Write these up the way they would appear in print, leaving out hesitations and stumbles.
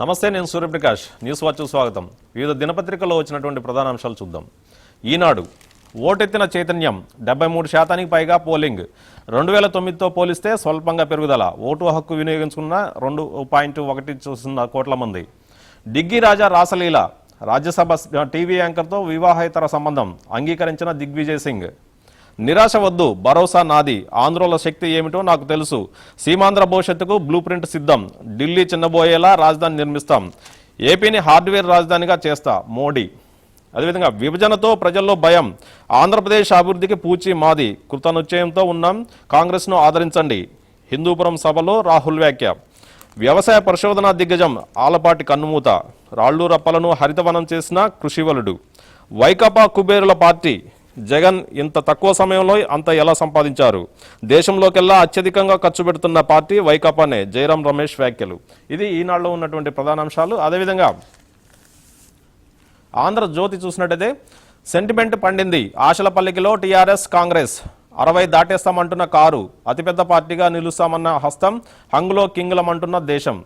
నమస్తే, నేను Suryaprakash. News watch స్వాగతం. వివిధ దినపత్రికల్లో వచ్చినటువంటి ప్రధాన అంశాలు చూద్దాం. ఈనాడు ఓటెత్తిన చైతన్యం, 73% పైగా పోలింగ్. 2009తో పోలిస్తే స్వల్పంగా పెరుగుదల. ఓటు హక్కు వినియోగించుకున్న 2.1 కోట్ల మంది. డిగ్గీ రాజా రాసలీల, రాజ్యసభ టీవీ యాంకర్తో వివాహేతర సంబంధం అంగీకరించిన దిగ్విజయ్ సింగ్. నిరాశ వద్దు, భరోసా నాది, ఆంధ్రుల శక్తి ఏమిటో నాకు తెలుసు, సీమాంధ్ర భవిష్యత్తుకు బ్లూ ప్రింట్ సిద్ధం, ఢిల్లీ చిన్నబోయేలా రాజధాని నిర్మిస్తాం, ఏపీని హార్డ్వేర్ రాజధానిగా చేస్తా మోడీ. అదేవిధంగా విభజనతో ప్రజల్లో భయం, ఆంధ్రప్రదేశ్ అభివృద్ధికి పూచి మాది, కృతనిశ్చయంతో ఉన్నాం, కాంగ్రెస్ను ఆదరించండి. హిందూపురం సభలో రాహుల్ వ్యాఖ్య. వ్యవసాయ పరిశోధనా దిగ్గజం ఆలపాటి కన్నుమూత, రాళ్లు రప్పలను హరితవనం చేసిన కృషివలుడు. వైకాపా కుబేరుల పార్టీ, జగన్ ఇంత తక్కువ సమయంలో అంత ఎలా సంపాదించారు, దేశంలోకెల్లా అత్యధికంగా ఖర్చు పెడుతున్న పార్టీ వైకాపానే, జయరాం రమేష్ వ్యాఖ్యలు. ఇది ఈనాడులో ఉన్నటువంటి ప్రధాన అంశాలు. అదేవిధంగా ఆంధ్రజ్యోతి చూసినట్టయితే సెంటిమెంట్ పండింది, ఆశల పల్లికిలో టీఆర్ఎస్ కాంగ్రెస్, 60 దాటేస్తామంటున్న కారు, అతిపెద్ద పార్టీగా నిలుస్తామన్న హస్తం, హంగులో కింగులమంటున్న దేశం.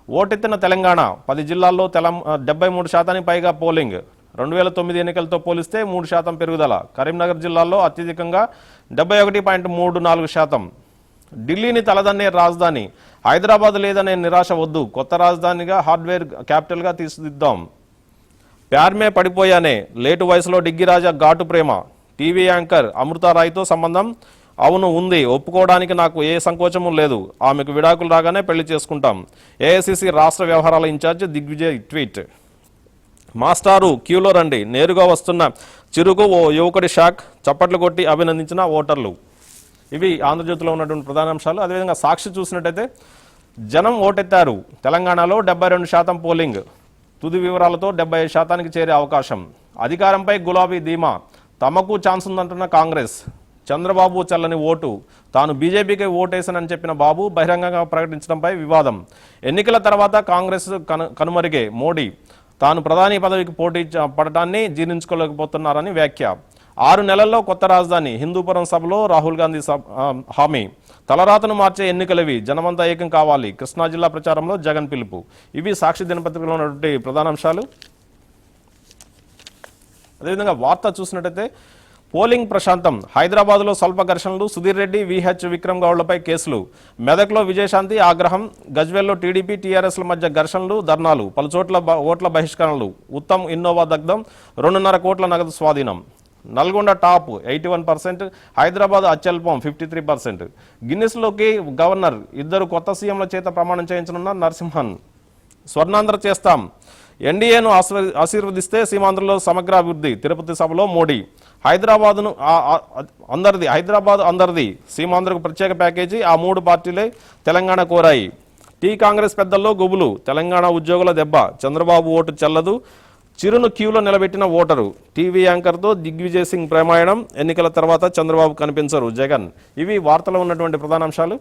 ఓటెత్తిన తెలంగాణ, 10 జిల్లాల్లో 73% పైగా పోలింగ్. 2009 ఎన్నికలతో పోలిస్తే 3% పెరుగుదల. కరీంనగర్ జిల్లాలో అత్యధికంగా 71.34%. ఢిల్లీని తలదన్నే రాజధాని, హైదరాబాద్ లేదనే నిరాశ వద్దు, కొత్త రాజధానిగా హార్డ్వేర్ క్యాపిటల్గా తీర్చిదిద్దాం. ప్యార్మే పడిపోయానే, లేటు వయసులో డిగ్గీ రాజా ఘాటు ప్రేమ. టీవీ యాంకర్ అమృతారాయ్తో సంబంధం, అవును ఉంది, ఒప్పుకోవడానికి నాకు ఏ సంకోచము లేదు, ఆమెకు విడాకులు రాగానే పెళ్లి చేసుకుంటాం. ఏఐసిసి రాష్ట్ర వ్యవహారాల ఇన్ఛార్జ్ దిగ్విజయ్ ట్వీట్. మాస్టారు క్యూలో రండి, నేరుగా వస్తున్న చిరుకు ఓ యువకుడి షాక్, చప్పట్లు కొట్టి అభినందించిన ఓటర్లు. ఇవి ఆంధ్రజ్యోతిలో ఉన్నటువంటి ప్రధాన అంశాలు. అదేవిధంగా సాక్షి చూసినట్టయితే జనం ఓటెత్తారు, తెలంగాణలో 72% పోలింగ్, తుది వివరాలతో 75%కి చేరే అవకాశం. అధికారంపై గులాబీ ధీమా, తమకు ఛాన్స్ ఉందంటున్న కాంగ్రెస్. చంద్రబాబు చల్లని ఓటు, తాను బీజేపీకి ఓటేశానని చెప్పిన బాబు బహిరంగంగా ప్రకటించడంపై వివాదం. ఎన్నికల తర్వాత కాంగ్రెస్ కనుమరిగే మోడీ, తాను ప్రధాని పదవికి పోటీ పడటాన్ని జీర్ణించుకోలేకపోతున్నారని వ్యాఖ్య. 6 నెలల్లో కొత్త రాజధాని, హిందూపురం సభలో రాహుల్ గాంధీ హామీ. తలరాతను మార్చే ఎన్నికలవి, జనమంతా ఏకం కావాలి, కృష్ణా జిల్లా ప్రచారంలో జగన్ పిలుపు. ఇవి సాక్షి దినపత్రికలో ఉన్నటువంటి ప్రధాన అంశాలు. అదేవిధంగా వార్త చూసినట్టయితే పోలింగ్ ప్రశాంతం, హైదరాబాద్లో స్వల్ప ఘర్షణలు, సుధీర్ రెడ్డి, విహెచ్ విక్రమ్ గౌడ్లపై కేసులు. మెదక్లో విజయశాంతి ఆగ్రహం, గజ్వేల్లో టీడీపీ టీఆర్ఎస్ల మధ్య ఘర్షణలు, ధర్నాలు, పలుచోట్ల ఓట్ల బహిష్కరణలు. ఉత్తమ్ ఇన్నోవా దగ్ధం, 2.5 కోట్ల నగదు స్వాధీనం. నల్గొండ టాప్ 81%, హైదరాబాద్ అత్యల్పం 53%. గిన్నిస్లోకి గవర్నర్, 2 కొత్త సీఎంల చేత ప్రమాణం చేయించనున్న నరసింహన్. స్వర్ణాంధ్ర చేస్తాం, ఎన్డీఏను ఆశీర్వదిస్తే సీమాంధ్రలో సమగ్ర అభివృద్ధి, తిరుపతి సభలో మోడీ. హైదరాబాద్ అందరిది, సీమాంధ్రకు ప్రత్యేక ప్యాకేజీ, ఆ 3 పార్టీలే తెలంగాణ కోరాయి. టీ కాంగ్రెస్ పెద్దల్లో గుబులు, తెలంగాణ ఉద్యోగుల దెబ్బ, చంద్రబాబు ఓటు చెల్లదు, చిరును క్యూలో నిలబెట్టిన ఓటరు. టీవీ యాంకర్తో దిగ్విజయ్ సింగ్ ప్రమాణం, ఎన్నికల తర్వాత చంద్రబాబు కనిపించరు జగన్. ఇవి వార్తలో ఉన్నటువంటి ప్రధాన అంశాలు.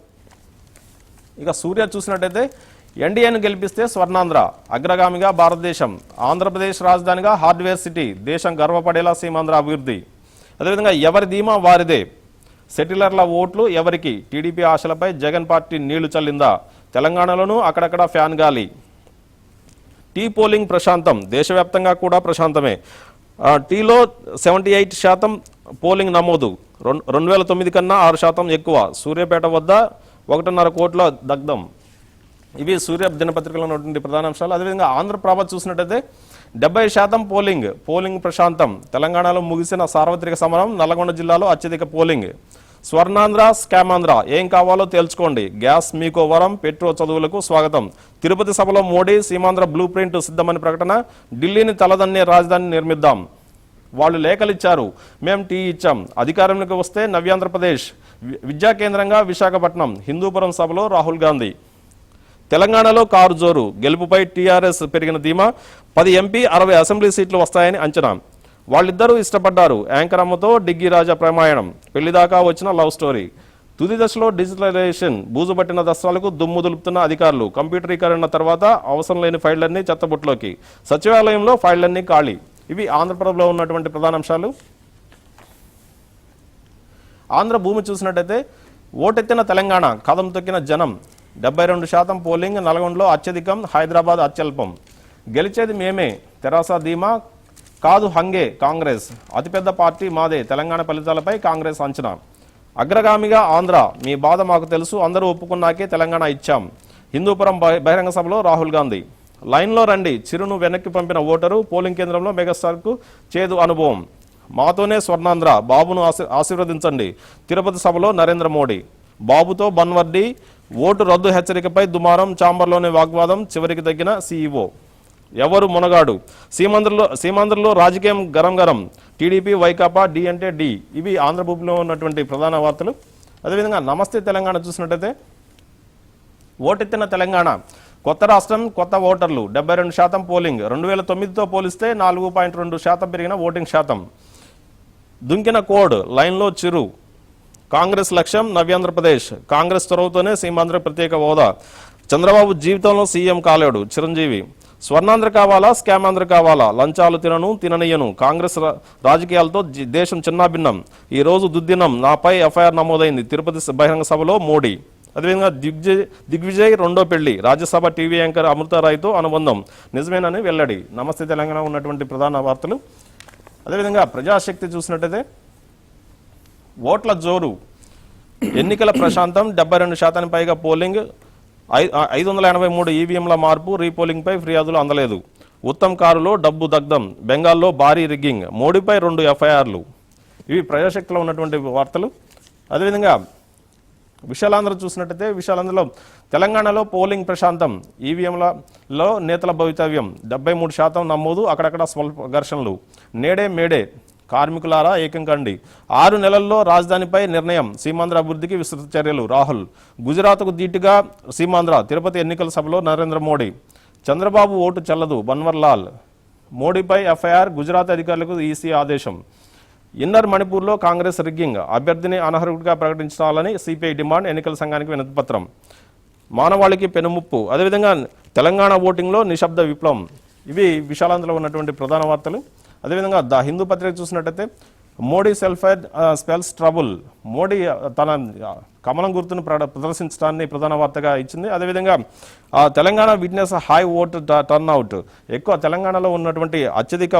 ఇక సూర్య చూసినట్టయితే ఎన్డీఏను గెలిపిస్తే స్వర్ణాంధ్ర, అగ్రగామిగా భారతదేశం, ఆంధ్రప్రదేశ్ రాజధానిగా హార్డ్వేర్ సిటీ, దేశం గర్వపడేలా సీమాంధ్ర అభివృద్ధి. అదేవిధంగా ఎవరి ధీమా వారిదే, సెటిలర్ల ఓట్లు ఎవరికి, టీడీపీ ఆశలపై జగన్ పార్టీ నీళ్లు చల్లిందా, తెలంగాణలోనూ అక్కడక్కడ ఫ్యాన్ గాలి. టీ పోలింగ్ ప్రశాంతం, దేశవ్యాప్తంగా కూడా ప్రశాంతమే. టీలో 78% పోలింగ్ నమోదు, 2009 కన్నా 6% ఎక్కువ. సూర్యాపేట వద్ద 1.5 కోట్ల దగ్ధం. ఇవి సూర్య దినపత్రికలో ఉన్నటువంటి ప్రధాన అంశాలు. అదేవిధంగా ఆంధ్రప్రభ చూసినట్టయితే 70% పోలింగ్ ప్రశాంతం, తెలంగాణలో ముగిసిన సార్వత్రిక సమరం, నల్గొండ జిల్లాలో అత్యధిక పోలింగ్. స్వర్ణాంధ్ర స్కామాంధ్ర, ఏం కావాలో తేల్చుకోండి, గ్యాస్ మీకో వరం, పెట్రో చదువులకు స్వాగతం. తిరుపతి సభలో మోడీ, సీమాంధ్ర బ్లూ ప్రింట్ సిద్ధమని ప్రకటన. ఢిల్లీని తలదన్నే రాజధాని నిర్మిద్దాం, వాళ్ళు లేఖలిచ్చారు, మేం టీ ఇచ్చాం, అధికారంలోకి వస్తే నవ్యాంధ్రప్రదేశ్, విద్యా కేంద్రంగా విశాఖపట్నం. హిందూపురం సభలో రాహుల్ గాంధీ. తెలంగాణలో కారు జోరు, గెలుపుపై టీఆర్ఎస్ పెరిగిన ధీమా, 10 ఎంపీ 60 అసెంబ్లీ సీట్లు వస్తాయని అంచనా. వాళ్ళిద్దరూ ఇష్టపడ్డారు, యాంకర్ అమ్మతో డిగ్గీ రాజా ప్రమాణం, పెళ్లిదాకా వచ్చిన లవ్ స్టోరీ. తుది దశలో డిజిటలైజేషన్, బూజుపట్టిన దస్త్రాలకు దుమ్ము దులుపుతున్న అధికారులు. కంప్యూటరీకరణ తర్వాత అవసరం లేని ఫైళ్లన్నీ చెత్తబుట్లోకి, సచివాలయంలో ఫైళ్లన్నీ ఖాళీ. ఇవి ఆంధ్రప్రదేశ్లో ఉన్నటువంటి ప్రధాన అంశాలు. ఆంధ్ర భూమి చూసినట్టయితే ఓటెత్తిన తెలంగాణ, కదం తొక్కిన జనం, 72% పోలింగ్. నల్గొండలో అత్యధికం, హైదరాబాద్ అత్యల్పం. గెలిచేది మేమే, తెరాస ధీమా, కాదు హంగే కాంగ్రెస్. అతిపెద్ద పార్టీ మాదే, తెలంగాణ ఫలితాలపై కాంగ్రెస్ అంచనా. అగ్రగామిగా ఆంధ్ర, మీ బాధ మాకు తెలుసు, అందరూ ఒప్పుకున్నాకే తెలంగాణ ఇచ్చాం. హిందూపురం బహిరంగ సభలో రాహుల్ గాంధీ. లైన్లో రండి, చిరును వెనక్కి పంపిన ఓటరు. పోలింగ్ కేంద్రంలో మెగాస్టార్కు చేదు అనుభవం. మాతోనే స్వర్ణాంధ్ర, బాబును ఆశీర్వదించండి. తిరుపతి సభలో నరేంద్ర మోడీ. బాబుతో బన్వర్డి, ఓటు రద్దు హెచ్చరికపై దుమారం, చాంబర్లోని వాగ్వాదం, చివరికి తగ్గిన సీఈఓ. ఎవరు మునగాడు, సీమాంధ్రలో రాజకీయం గరం గరం. టీడీపీ, వైకాపా, డి అంటే డి. ఇవి ఆంధ్రభూమిలో ఉన్నటువంటి ప్రధాన వార్తలు. అదేవిధంగా నమస్తే తెలంగాణ చూసినట్టయితే, ఓటెత్తిన తెలంగాణ, కొత్త రాష్ట్రం, కొత్త ఓటర్లు, 72% పోలింగ్. 2009తో పోలిస్తే 4.2% పెరిగిన ఓటింగ్ శాతం. దుంకిన కోడ్, లైన్లో చిరు. కాంగ్రెస్ లక్ష్యం నవ్యాంధ్రప్రదేశ్, కాంగ్రెస్ చొరవతోనే సీమాంధ్ర ప్రత్యేక హోదా. చంద్రబాబు జీవితంలో సీఎం కాలేడు, చిరంజీవి. స్వర్ణాంధ్ర కావాలా, స్కామాంధ్ర కావాలా, లంచాలు తిననీయను. కాంగ్రెస్ రాజకీయాలతో దేశం చిన్నాభిన్నం. ఈ రోజు దుద్దినం, నాపై ఎఫ్ఐఆర్ నమోదైంది. తిరుపతి బహిరంగ సభలో మోడీ. అదేవిధంగా దిగ్విజయ్ రెండో పెళ్లి, రాజ్యసభ టీవీ యాంకర్ అమృతారాయ్తో అనుబంధం నిజమేనని వెల్లడి. నమస్తే తెలంగాణ ఉన్నటువంటి ప్రధాన వార్తలు. అదేవిధంగా ప్రజాశక్తి చూసినట్టయితే, ఓట్ల జోరు, ఎన్నికల ప్రశాంతం, 72% పైగా పోలింగ్. 583 ఈవీఎంల మార్పు, రీపోలింగ్పై ఫిర్యాదులు అందలేదు. ఉత్తమ్ కారులో డబ్బు దగ్ధం, బెంగాల్లో భారీ రిగ్గింగ్, మోడీపై 2 ఎఫ్ఐఆర్లు. ఇవి ప్రజాశక్తిలో ఉన్నటువంటి వార్తలు. అదేవిధంగా విశాలాంధ్ర చూసినట్టయితే, విశాలాంధ్రలో తెలంగాణలో పోలింగ్ ప్రశాంతం, ఈవీఎంలలో నేతల భవితవ్యం, 73% నమోదు, అక్కడక్కడ స్వల్ప ఘర్షణలు. నేడే మేడే, కార్మికులారా ఏకం కండి. 6 నెలల్లో రాజధానిపై నిర్ణయం, సీమాంధ్ర అభివృద్ధికి విస్తృత చర్యలు, రాహుల్. గుజరాత్కు ధీటుగా సీమాంధ్ర, తిరుపతి ఎన్నికల సభలో నరేంద్ర మోడీ. చంద్రబాబు ఓటు చెల్లదు, బన్వర్లాల్. మోడీపై ఎఫ్ఐఆర్, గుజరాత్ అధికారులకు ఈసీ ఆదేశం. ఇన్నర్ మణిపూర్లో కాంగ్రెస్ రిగ్గింగ్, అభ్యర్థిని అనర్హుడిగా ప్రకటించాలని సిపిఐ డిమాండ్, ఎన్నికల సంఘానికి వినతిపత్రం. మానవాళికి పెనుముప్పు. అదేవిధంగా తెలంగాణ ఓటింగ్లో నిశ్శబ్ద విప్లవం. ఇవి విశాలాంధ్రలో ఉన్నటువంటి ప్రధాన వార్తలు. అదేవిధంగా ద హిందూ పత్రిక చూసినట్టయితే, Modi self spells trouble. Modi తన కమలం గుర్తును ప్రదర్శించడాన్ని ప్రధాన వార్తగా ఇచ్చింది. అదేవిధంగా Telangana witness high vote turnout, ఎక్కువ తెలంగాణలో ఉన్నటువంటి అత్యధిక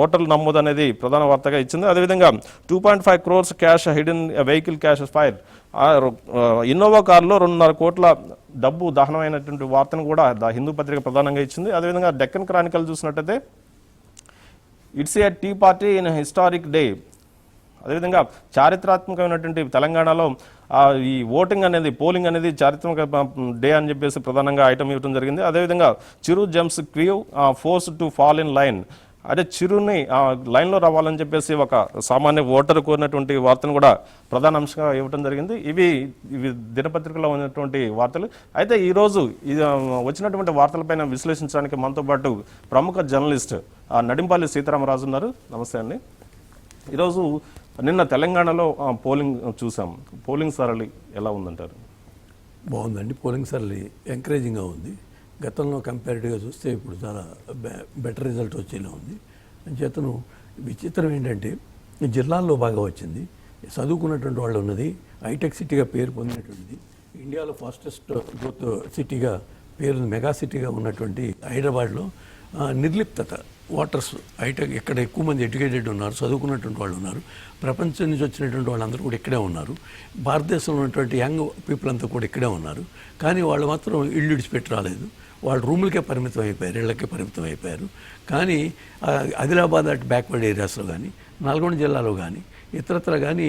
ఓటర్లు నమోదు అనేది ప్రధాన వార్తగా ఇచ్చింది. అదేవిధంగా 2.5 crores cash hidden vehicle cash fire. Innova కారులో 2.5 కోట్ల డబ్బు దహనమైనటువంటి వార్తను కూడా ద హిందూ పత్రిక ప్రధానంగా ఇచ్చింది. అదేవిధంగా డెక్కన్ క్రానికల్ చూసినట్టయితే, it's a T party in historic day. అదేవిధంగా చారిత్రాత్మకమైనటువంటి తెలంగాణలో ఈ ఓటింగ్ అనేది, పోలింగ్ అనేది చారిత్రక డే అని చెప్పేసి ప్రధానంగా ఐటమ్ ఇవ్వడం జరిగింది. అదేవిధంగా Chiru jumps queue, forces to fall in line. అంటే చిరుని లైన్లో రావాలని చెప్పేసి ఒక సామాన్య ఓటరు కోరినటువంటి వార్తను కూడా ప్రధాన అంశంగా ఇవ్వడం జరిగింది. ఇవి దినపత్రికలో ఉన్నటువంటి వార్తలు. అయితే ఈరోజు వచ్చినటువంటి వార్తలపైన విశ్లేషించడానికి మనతో పాటు ప్రముఖ జర్నలిస్ట్ నడింపల్లి సీతారామరాజు ఉన్నారు. నమస్తే అండి. ఈరోజు నిన్న తెలంగాణలో పోలింగ్ చూసాం. పోలింగ్ సరళి ఎలా ఉందంటారు? బాగుందండి. పోలింగ్ సరళి ఎంకరేజింగ్గా ఉంది. గతంలో కంపారిటివ్గా చూస్తే ఇప్పుడు చాలా బెటర్ రిజల్ట్ వచ్చేలా ఉంది. అంచేతను విచిత్రం ఏంటంటే, జిల్లాల్లో బాగా వచ్చింది. చదువుకున్నటువంటి వాళ్ళు ఉన్నది, హైటెక్ సిటీగా పేరు పొందినటువంటిది, ఇండియాలో ఫాస్టెస్ట్ గ్రోత్ సిటీగా పేరు, మెగా సిటీగా ఉన్నటువంటి హైదరాబాద్లో నిర్లిప్తత, ఓటర్స్ హైటెక్, ఇక్కడ ఎక్కువ మంది ఎడ్యుకేటెడ్ ఉన్నారు, చదువుకున్నటువంటి వాళ్ళు ఉన్నారు, ప్రపంచం నుంచి వచ్చినటువంటి వాళ్ళందరూ కూడా ఇక్కడే ఉన్నారు, భారతదేశంలో ఉన్నటువంటి యంగ్ పీపుల్ అంతా కూడా ఇక్కడే ఉన్నారు. కానీ వాళ్ళు మాత్రం ఇళ్ళు విడిచిపెట్టి రాలేదు. వాళ్ళు రూములకే పరిమితం అయిపోయారు, ఇళ్లకే పరిమితం అయిపోయారు. కానీ ఆదిలాబాద్ అటు బ్యాక్వర్డ్ ఏరియాస్లో కానీ, నల్గొండ జిల్లాలో కానీ, ఇతరత్ర కానీ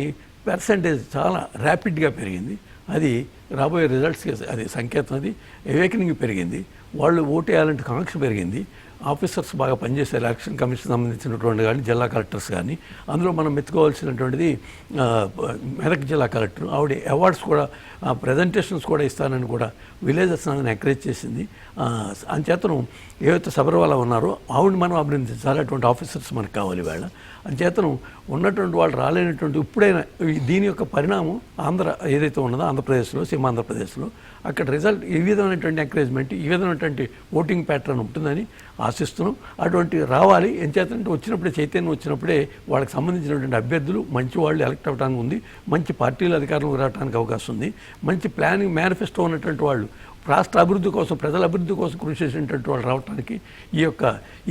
పర్సంటేజ్ చాలా ర్యాపిడ్గా పెరిగింది. అది రాబోయే రిజల్ట్స్కి అది సంకేతం. అది అవేకనింగ్ పెరిగింది, వాళ్ళు ఓటేయాలంటే కాంక్ష పెరిగింది. ఆఫీసర్స్ బాగా పనిచేశారు, ఎలక్షన్ కమిషన్ సంబంధించినటువంటి కానీ, జిల్లా కలెక్టర్స్ కానీ. అందులో మనం మెచ్చుకోవాల్సినటువంటిది మెదక్ జిల్లా కలెక్టర్. ఆవిడ అవార్డ్స్ కూడా, ప్రజెంటేషన్స్ కూడా ఇస్తానని కూడా విలేజెస్ ఎంకరేజ్ చేసింది. అంచేతను ఏవైతే సబర్వాలా ఉన్నారో ఆవిడ మనం అభినందించాలి. అటువంటి ఆఫీసర్స్ మనకు కావాలి వేళ. అంచేతను ఉన్నటువంటి వాళ్ళు రాలేనటువంటి ఇప్పుడైనా దీని యొక్క పరిణామం ఏదైతే ఉన్నదో ఆంధ్రప్రదేశ్లో సీమాంధ్రప్రదేశ్లో అక్కడ రిజల్ట్ ఈ విధమైనటువంటి ఎంకరేజ్మెంట్ ఈ విధమైనటువంటి ఓటింగ్ ప్యాటర్న్ ఉంటుందని ఆశిస్తున్నాం. అటువంటి రావాలి. ఎంచేతంటే వచ్చినప్పుడే చైతన్యం వచ్చినప్పుడే వాళ్ళకి సంబంధించినటువంటి అభ్యర్థులు మంచి వాళ్ళు ఎలక్ట్ అవ్వడానికి ఉంది, మంచి పార్టీలు అధికారంలోకి రావడానికి అవకాశం ఉంది, మంచి ప్లానింగ్ మేనిఫెస్టో ఉన్నటువంటి వాళ్ళు రాష్ట్ర అభివృద్ధి కోసం ప్రజల అభివృద్ధి కోసం కృషి చేసినటువంటి వాళ్ళు రావడానికి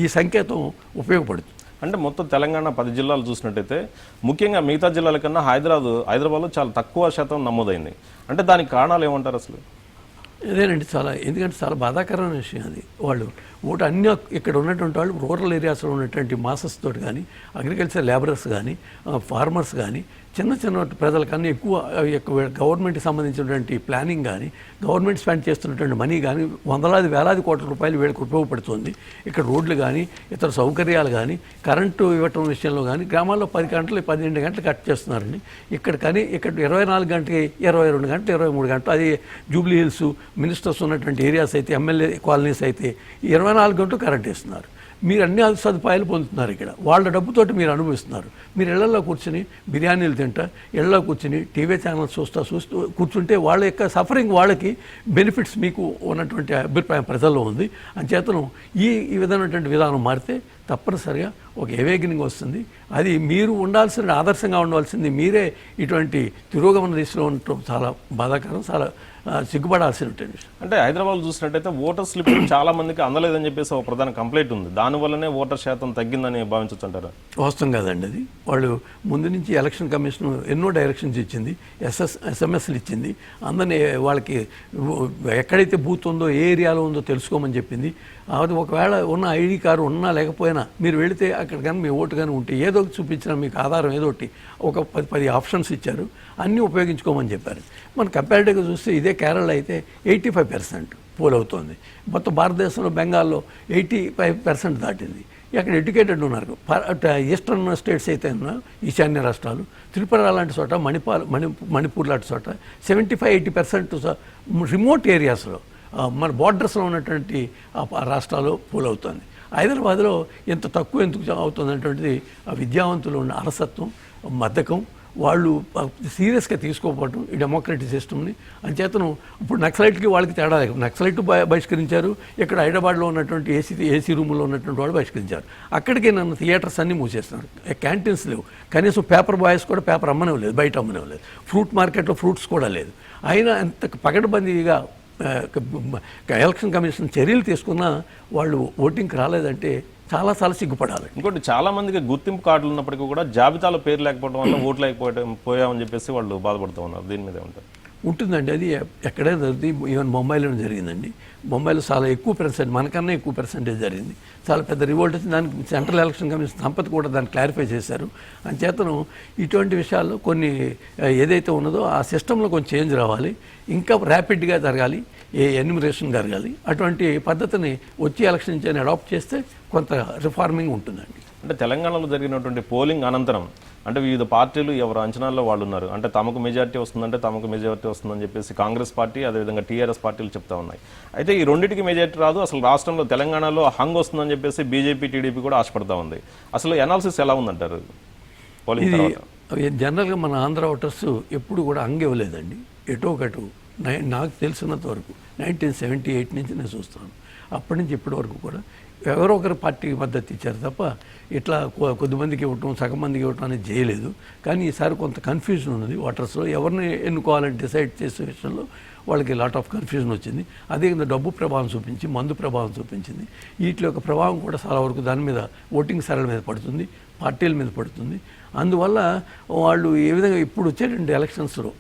ఈ సంకేతం ఉపయోగపడుతుంది. అంటే మొత్తం తెలంగాణ 10 జిల్లాలు చూసినట్టయితే ముఖ్యంగా మిగతా జిల్లాల కన్నా హైదరాబాద్లో చాలా తక్కువ శాతం నమోదైంది. అంటే దానికి కారణాలు ఏమంటారు అసలు? ఇదేనండి ఎందుకంటే చాలా బాధాకరమైన విషయం అది. వాళ్ళు ఓటు అన్ని ఇక్కడ ఉన్నటువంటి వాళ్ళు రూరల్ ఏరియాస్లో ఉన్నటువంటి మాసెస్ తోటి కానీ అగ్రికల్చర్ లేబరర్స్ కానీ ఫార్మర్స్ కానీ చిన్న ప్రజల కన్నా ఎక్కువ గవర్నమెంట్కి సంబంధించినటువంటి ప్లానింగ్ కానీ గవర్నమెంట్ స్పెండ్ చేస్తున్నటువంటి మనీ కానీ వేలాది కోట్ల రూపాయలు వీళ్ళకి ఉపయోగపడుతుంది. ఇక్కడ రోడ్లు కానీ ఇతర సౌకర్యాలు కానీ కరెంటు ఇవ్వటం విషయంలో కానీ గ్రామాల్లో 10 గంటలు 12 గంటలు కట్ చేస్తున్నారండి. ఇక్కడ 24 గంటలకి 22 గంటలు 23 గంటలు. అది జూబ్లీ హిల్స్ మినిస్టర్స్ ఉన్నటువంటి ఏరియాస్ అయితే ఎమ్మెల్యే కాలనీస్ అయితే 24 గంటలు కరెంట్ ఇస్తున్నారు. మీరు అన్ని సదుపాయాలు పొందుతున్నారు. ఇక్కడ వాళ్ళ డబ్బుతోటి మీరు అనుభవిస్తున్నారు. మీరు ఇళ్లలో కూర్చుని బిర్యానీలు తింటా ఇళ్లలో కూర్చుని టీవీ ఛానల్స్ చూస్తూ కూర్చుంటే వాళ్ళ యొక్క సఫరింగ్ వాళ్ళకి బెనిఫిట్స్ మీకు ఉన్నటువంటి అభిప్రాయం ప్రజల్లో ఉంది. అంచేతను ఈ విధమైనటువంటి విధానం మారితే తప్పనిసరిగా ఒక ఎవేగనింగ్ వస్తుంది. అది మీరు ఆదర్శంగా ఉండాల్సింది మీరే ఇటువంటి తిరోగమన దిశలో ఉండటం చాలా బాధాకరం, చాలా సిగ్గుపడాల్సినటువంటి విషయం. అంటే హైదరాబాద్ చూసినట్టయితే ఓటర్ స్లిప్ చాలా మందికి అందలేదని చెప్పేసి ఒక ప్రధాన కంప్లైంట్ ఉంది. దానివల్లనే ఓటర్ శాతం తగ్గిందని భావించవచ్చు అంటారా? వాస్తవం కాదండి. అది వాళ్ళు ముందు నుంచి ఎలక్షన్ కమిషన్ ఎన్నో డైరెక్షన్స్ ఇచ్చింది, ఎస్ఎంఎస్లు ఇచ్చింది, అందరినీ వాళ్ళకి ఎక్కడైతే బూత్ ఉందో ఏ ఏరియాలో ఉందో తెలుసుకోమని చెప్పింది. అది ఒకవేళ ఉన్న ఐడి కార్డు ఉన్నా లేకపోయినా మీరు వెళితే అక్కడ కానీ మీ ఓటు కానీ ఉంటే ఏదో చూపించినా మీకు ఆధారం ఏదో ఒకటి ఒక 10 ఆప్షన్స్ ఇచ్చారు, అన్నీ ఉపయోగించుకోమని చెప్పారు. మన కంపారిటివ్గా చూస్తే ఇదే కేరళ అయితే 85% పోల్ అవుతోంది. మొత్తం భారతదేశంలో బెంగాల్లో 85% దాటింది. అక్కడ ఎడ్యుకేటెడ్ ఉన్నారు. ఈస్టర్న్ స్టేట్స్ అయితే ఉన్నారు, ఈశాన్య రాష్ట్రాలు, త్రిపుర లాంటి చోట, మణిపూర్ లాంటి చోట 75-80% రిమోట్ ఏరియాస్లో మన బార్డర్స్లో ఉన్నటువంటి రాష్ట్రాలు పోలవుతుంది. హైదరాబాద్లో ఎంత తక్కువ ఎందుకు అవుతుంది అనేటువంటిది ఆ విద్యావంతులు ఉన్న అలసత్వం, బద్ధకం, వాళ్ళు సీరియస్గా తీసుకోకపోవటం ఈ డెమోక్రటిక్ సిస్టమ్ని. అంచేతను ఇప్పుడు నక్సలైట్కి వాళ్ళకి తేడా లేదు. నక్సలైట్ బహిష్కరించారు, ఇక్కడ హైదరాబాద్లో ఉన్నటువంటి ఏసీ రూముల్లో ఉన్నటువంటి వాళ్ళు బహిష్కరించారు. అక్కడికి నన్ను థియేటర్స్ అన్నీ మూసేస్తున్నారు, క్యాంటీన్స్ లేవు, కనీసం పేపర్ బాయ్స్ కూడా పేపర్ అమ్మనివ్వలేదు, బయట అమ్మనివ్వలేదు, ఫ్రూట్ మార్కెట్లో ఫ్రూట్స్ కూడా లేదు. అయినా ఎంత పకడ్బందీగా ఎలక్షన్ కమిషన్ చర్యలు తీసుకున్నా వాళ్ళు ఓటింగ్కి రాలేదంటే చాలా సిగ్గుపడాలి. ఇంకోటి చాలా మందికి గుర్తింపు కార్డులు ఉన్నప్పటికీ కూడా జాబితాలో పేరు లేకపోవడం వల్ల ఓట్లు లేకపోయామని చెప్పేసి వాళ్ళు బాధపడుతూ ఉన్నారు. దీని మీద ఉంటారు ఉంటుందండి. అది ఎక్కడైనా జరిగింది, ఈవెన్ ముంబైలో జరిగిందండి. ముంబైలో చాలా ఎక్కువ పర్సెంట్, మనకన్నా ఎక్కువ పర్సెంటేజ్ జరిగింది. చాలా పెద్ద రివోల్ట్ వచ్చింది. దానికి సెంట్రల్ ఎలక్షన్ కమిషన్ సంపత్ కూడా దాన్ని క్లారిఫై చేశారు. అంచేతను ఇటువంటి విషయాల్లో కొన్ని ఏదైతే ఉన్నదో ఆ సిస్టంలో కొంచెం చేంజ్ రావాలి, ఇంకా ర్యాపిడ్గా జరగాలి, ఎన్యూమరేషన్ జరగాలి. అటువంటి పద్ధతిని వచ్చి ఎలక్షన్ నుంచి అడాప్ట్ చేస్తే కొంత రిఫార్మింగ్ ఉంటుందండి. అంటే తెలంగాణలో జరిగినటువంటి పోలింగ్ అనంతరం అంటే వివిధ పార్టీలు ఎవరు అంచనాల్లో వాళ్ళు ఉన్నారు. అంటే తమకు మెజారిటీ వస్తుందని చెప్పేసి కాంగ్రెస్ పార్టీ అదేవిధంగా టీఆర్ఎస్ పార్టీలు చెప్తా ఉన్నాయి. అయితే ఈ రెండింటికి మెజారిటీ రాదు, అసలు రాష్ట్రంలో తెలంగాణలో హంగ్ వస్తుందని చెప్పేసి బీజేపీ టీడీపీ కూడా ఆశపడతా ఉంది. అసలు ఎనాలిసిస్ ఎలా ఉందంటారు పోలింగ్ తర్వాత? జనరల్గా మన ఆంధ్ర ఓటర్స్ ఎప్పుడు కూడా హంగ్ ఇవ్వలేదండి. ఎటో ఒకటి నాకు తెలిసినంత వరకు 1978 నుంచి నేను చూస్తున్నాను. అప్పటి నుంచి ఇప్పటి వరకు కూడా ఎవరో ఒకరు పార్టీకి మద్దతు ఇచ్చారు తప్ప ఇట్లా కొద్దిమందికి ఇవ్వటం సగం మందికి ఇవ్వటం అనేది చేయలేదు. కానీ ఈసారి కొంత కన్ఫ్యూజన్ ఉన్నది ఓటర్స్లో. ఎవరిని ఎన్నుకోవాలని డిసైడ్ చేసే విషయంలో వాళ్ళకి లాట్ ఆఫ్ కన్ఫ్యూజన్ వచ్చింది. అదే డబ్బు ప్రభావం చూపించి, మందు ప్రభావం చూపించింది. వీటి యొక్క ప్రభావం కూడా చాలా వరకు దాని మీద ఓటింగ్ సరళ మీద పడుతుంది, పార్టీల మీద పడుతుంది. అందువల్ల వాళ్ళు ఏ విధంగా ఇప్పుడు వచ్చేటువంటి ఎలక్షన్స్లో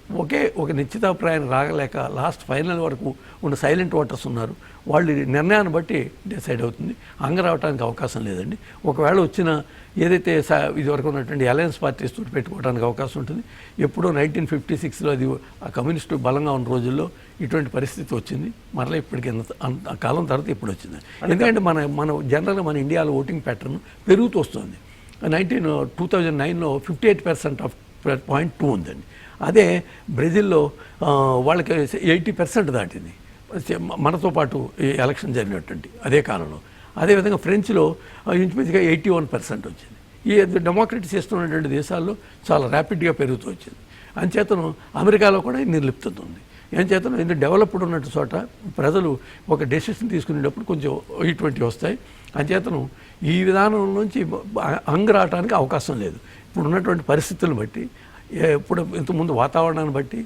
ఒక నిశ్చితాభిప్రాయం రాగలేక లాస్ట్ ఫైనల్ వరకు ఉన్న సైలెంట్ ఓటర్స్ ఉన్నారు. వాళ్ళు నిర్ణయాన్ని బట్టి డిసైడ్ అవుతుంది. హంగ రావడానికి అవకాశం లేదండి. ఒకవేళ వచ్చిన ఏదైతే ఇదివరకు ఉన్నటువంటి అలయన్స్ పార్టీస్ తోటి పెట్టుకోవడానికి అవకాశం ఉంటుంది. ఎప్పుడో 1956లో అది ఆ కమ్యూనిస్టు బలంగా ఉన్న రోజుల్లో ఇటువంటి పరిస్థితి వచ్చింది. మరలా ఇప్పటికి ఆ కాలం తర్వాత ఇప్పుడు వచ్చింది. ఎందుకంటే మన జనరల్గా మన ఇండియాలో ఓటింగ్ ప్యాటర్న్ పెరుగుతూ వస్తుంది. 2009లో 58% ఆఫ్ 0.2 ఉందండి. అదే బ్రెజిల్లో వాళ్ళకి 80% దాటింది మనతో పాటు ఎలక్షన్ జరిగినటువంటి అదే కాలంలో. అదేవిధంగా ఫ్రెంచ్లో ఇంచుమించుగా 81% వచ్చింది. ఈ డెమోక్రటిక్ సిస్టమ్ ఉన్నటువంటి దేశాల్లో చాలా ర్యాపిడ్గా పెరుగుతూ వచ్చింది. అంచేతను అమెరికాలో కూడా నిర్లిప్తత ఉంది. అంచేతను ఇది డెవలప్డ్ ఉన్నట్టు చోట ప్రజలు ఒక డెసిషన్ తీసుకునేటప్పుడు కొంచెం ఇటువంటివి వస్తాయి. అంచేతను ఈ విధానం నుంచి రావడానికి అవకాశం లేదు. ఇప్పుడు ఉన్నటువంటి పరిస్థితులను బట్టి, ఇప్పుడు ఇంతకుముందు వాతావరణాన్ని బట్టి,